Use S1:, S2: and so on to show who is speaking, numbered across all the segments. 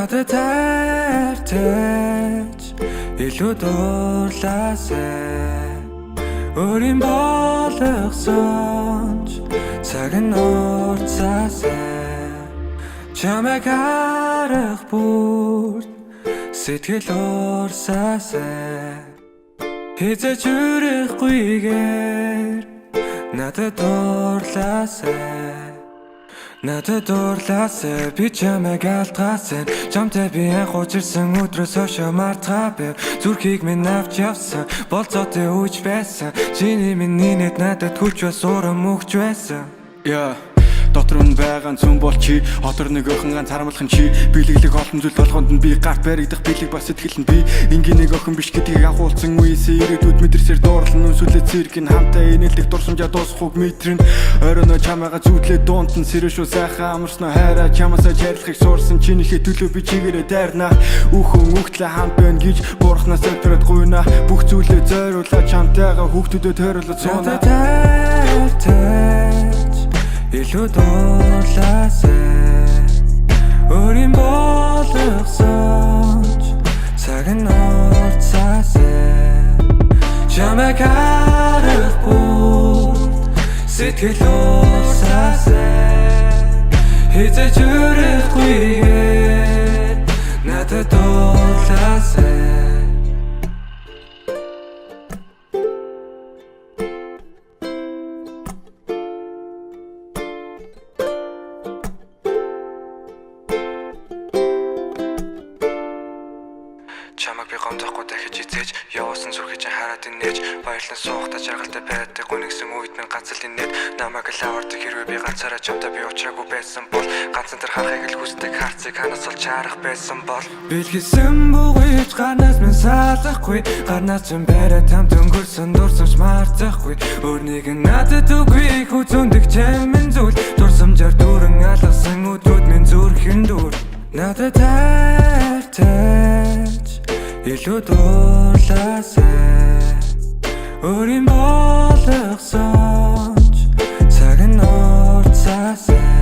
S1: надад таарч илүү дуурлаасай өөрийн болгосонч цаг нь уртсаасай чамайг харах бүрт сэтгэл уурсаасай хизээч үрэггүйгээр надад дуурлаасай би чамайг алдгаасан чамтай би анх уулзсан өдрөөс хойш мартгаа байв зүрхийг минь авч явсан болцоотой үуч байсан чиний миний нэт надад хүч бас урам өгч байсан
S2: дотор нь байгаа зүн бол чи хотор нэг охин ганц харамлах чи билеглэг олон зүйл толгонд нь би гарт баригдах билег бас сэтгэл нь би ингийн нэг охин биш гэдгийг агуулсан үеэсээ ирээдүйд мэдэрсээр дуурлан сүлээ цэрэг нь хамтаа инээлдэх дурсамжаа дуусахыг мэдрэн оройно чамайга зүтлээ дуунт нь сэрэж шүү сайхан амарснаа хайраа чамаасаа чарлахыг суурсан чинийхээ төлөө би чигээрээ дайрнаа үхэн үхтлээ хамт байна гэж буурахнаас өдрөд гуйна бүх зүйлээ зориулаад чамтайгаа хүүхдүүдэд тойруулаад сууна
S1: илүү дуурлаасай өөрийн болгосонч цаг нь уртсаасай чамайг харах бүрт сэтгэл уурсаасай хизээч үрэггүйгээр надад дуурлаасай чамайг би гомдохгүй дахиж эзэж явуулсан зүрхий чинь хараад инээж баярлан суухдаа жаргалтай байдаг гүнигсэн үед минь ганц л инээд намайг л авардаг хэрвээ би ганцаараа чамтай би уулзраагүй байсан бол ганцхан тэр харахыг л хүсдэг харцыг ханаас олж харах байсан бол бэлгэсэн бүгд гарнаас минь салахгүй гарнаас ч барай там дөнгөрсөн дурсамж мартахгүй өөрнийг надад үгүй хүзүндэг чамин зүйл дурсамжаар дүүрэн алгасан өдрүүд минь зүрхэн дүүр надад таарч илүү дуурлаасай өөрийн болгосонч цаг нь уртсаасай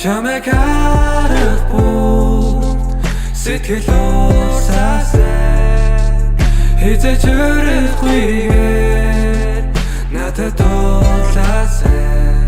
S1: чамайг харах бүрт сэтгэл уурсаасай хизээч үрэггүйгээр надад дуурлаасай